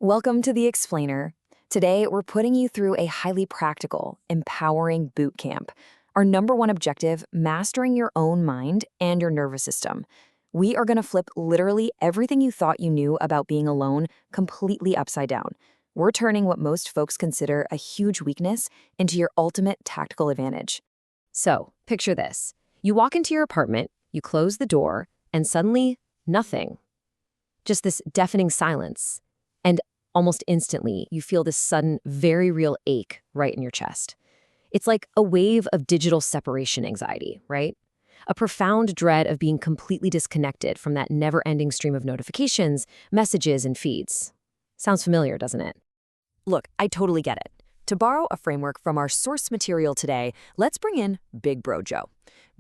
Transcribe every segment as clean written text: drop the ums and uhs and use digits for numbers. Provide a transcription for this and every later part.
Welcome to The Explainer. Today, we're putting you through a highly practical, empowering boot camp. Our number one objective, mastering your own mind and your nervous system. We are going to flip literally everything you thought you knew about being alone completely upside down. We're turning what most folks consider a huge weakness into your ultimate tactical advantage. So, picture this. You walk into your apartment, you close the door, and suddenly, nothing. Just this deafening silence. And almost instantly, you feel this sudden, very real ache right in your chest. It's like a wave of digital separation anxiety, right? A profound dread of being completely disconnected from that never-ending stream of notifications, messages, and feeds. Sounds familiar, doesn't it? Look, I totally get it. To borrow a framework from our source material today, let's bring in Big Bro Joe.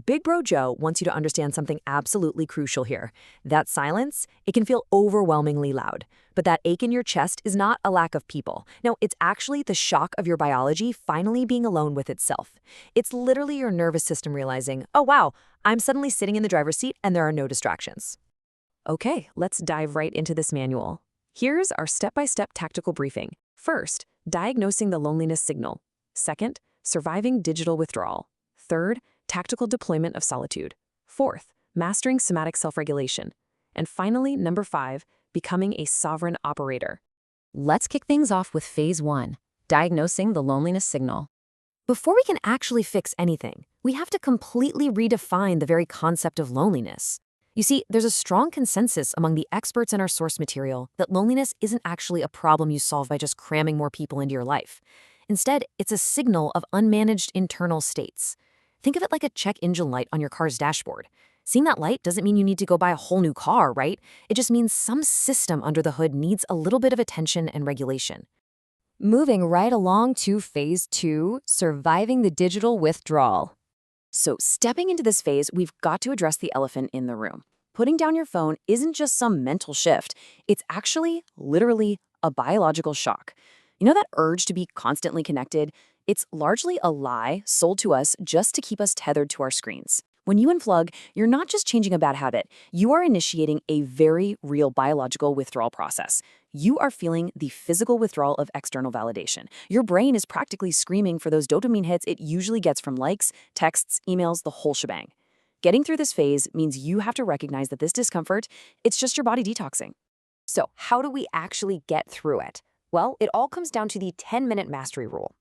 Big Bro Joe wants you to understand something absolutely crucial here. That silence, it can feel overwhelmingly loud. But that ache in your chest is not a lack of people. No, it's actually the shock of your biology finally being alone with itself. It's literally your nervous system realizing, oh wow, I'm suddenly sitting in the driver's seat and there are no distractions. Okay, let's dive right into this manual. Here's our step-by-step tactical briefing. First, diagnosing the loneliness signal. Second, surviving digital withdrawal. Third, tactical deployment of solitude. Fourth, mastering somatic self-regulation. And finally, number 5, becoming a sovereign operator. Let's kick things off with phase 1, diagnosing the loneliness signal. Before we can actually fix anything, we have to completely redefine the very concept of loneliness. You see, there's a strong consensus among the experts in our source material that loneliness isn't actually a problem you solve by just cramming more people into your life. Instead, it's a signal of unmanaged internal states. Think of it like a check engine light on your car's dashboard. Seeing that light doesn't mean you need to go buy a whole new car, right? It just means some system under the hood needs a little bit of attention and regulation. Moving right along to phase 2, surviving the digital withdrawal. So stepping into this phase, we've got to address the elephant in the room. Putting down your phone isn't just some mental shift. It's actually, literally, a biological shock. You know that urge to be constantly connected? It's largely a lie sold to us just to keep us tethered to our screens. When you unplug, you're not just changing a bad habit. You are initiating a very real biological withdrawal process. You are feeling the physical withdrawal of external validation. Your brain is practically screaming for those dopamine hits it usually gets from likes, texts, emails, the whole shebang. Getting through this phase means you have to recognize that this discomfort, it's just your body detoxing. So how do we actually get through it? Well, it all comes down to the 10-minute mastery rule.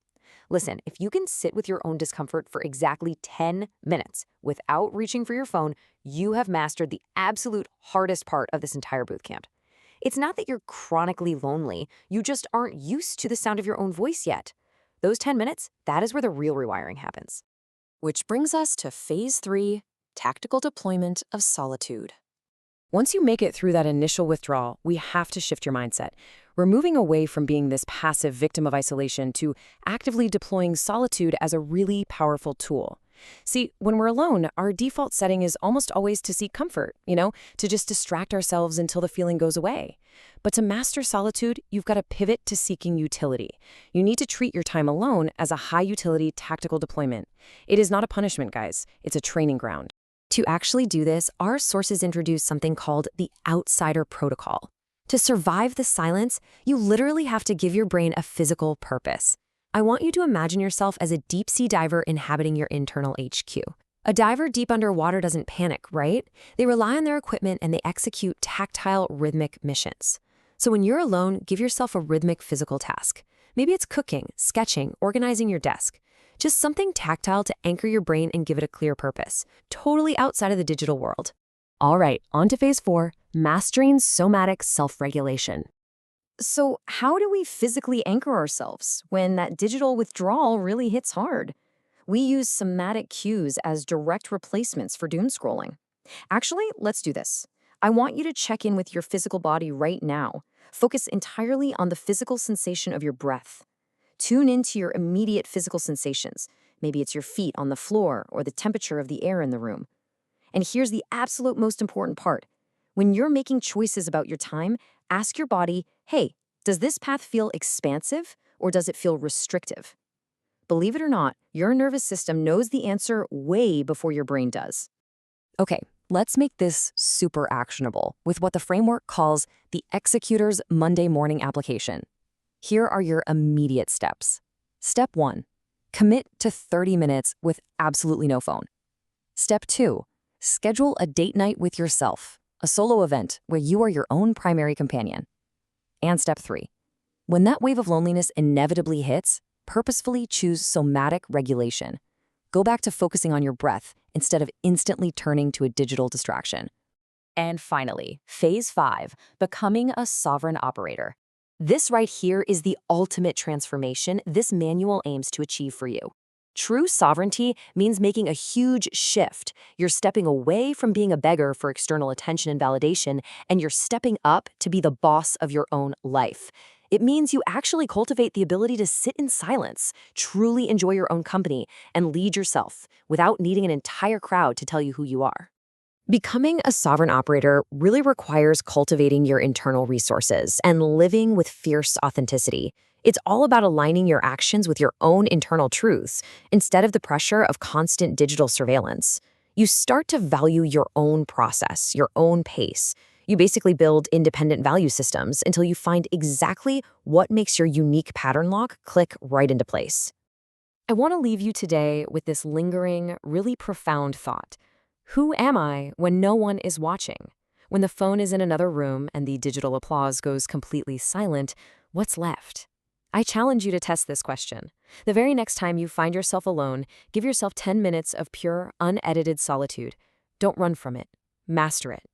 Listen, if you can sit with your own discomfort for exactly 10 minutes without reaching for your phone, you have mastered the absolute hardest part of this entire boot camp. It's not that you're chronically lonely, you just aren't used to the sound of your own voice yet. Those 10 minutes, that is where the real rewiring happens. Which brings us to phase 3, tactical deployment of solitude. Once you make it through that initial withdrawal, we have to shift your mindset. We're moving away from being this passive victim of isolation to actively deploying solitude as a really powerful tool. See, when we're alone, our default setting is almost always to seek comfort, to just distract ourselves until the feeling goes away. But to master solitude, you've got to pivot to seeking utility. You need to treat your time alone as a high-utility tactical deployment. It is not a punishment, guys. It's a training ground. To actually do this, our sources introduce something called the outsider protocol. To survive the silence, you literally have to give your brain a physical purpose. I want you to imagine yourself as a deep-sea diver inhabiting your internal HQ. A diver deep underwater doesn't panic, right? They rely on their equipment and they execute tactile, rhythmic missions. So when you're alone, give yourself a rhythmic physical task. Maybe it's cooking, sketching, organizing your desk. Just something tactile to anchor your brain and give it a clear purpose, totally outside of the digital world. All right, on to phase 4, mastering somatic self-regulation. So how do we physically anchor ourselves when that digital withdrawal really hits hard? We use somatic cues as direct replacements for doom scrolling. Actually, let's do this. I want you to check in with your physical body right now. Focus entirely on the physical sensation of your breath. Tune into your immediate physical sensations. Maybe it's your feet on the floor or the temperature of the air in the room. And here's the absolute most important part. When you're making choices about your time, ask your body, hey, does this path feel expansive or does it feel restrictive? Believe it or not, your nervous system knows the answer way before your brain does. Okay, Let's make this super actionable with what the framework calls the executor's Monday morning application. Here are your immediate steps. Step 1. Commit to 30 minutes with absolutely no phone. Step 2. Schedule a date night with yourself, a solo event where you are your own primary companion. And step 3. When that wave of loneliness inevitably hits, purposefully choose somatic regulation. Go back to focusing on your breath instead of instantly turning to a digital distraction. And finally, phase 5, becoming a sovereign operator. This right here is the ultimate transformation this manual aims to achieve for you. True sovereignty means making a huge shift. You're stepping away from being a beggar for external attention and validation, and you're stepping up to be the boss of your own life. It means you actually cultivate the ability to sit in silence, truly enjoy your own company, and lead yourself without needing an entire crowd to tell you who you are. Becoming a sovereign operator really requires cultivating your internal resources and living with fierce authenticity. It's all about aligning your actions with your own internal truths instead of the pressure of constant digital surveillance. You start to value your own process, your own pace. You basically build independent value systems until you find exactly what makes your unique pattern lock click right into place. I want to leave you today with this lingering, really profound thought. Who am I when no one is watching? When the phone is in another room and the digital applause goes completely silent, what's left? I challenge you to test this question. The very next time you find yourself alone, give yourself 10 minutes of pure, unedited solitude. Don't run from it. Master it.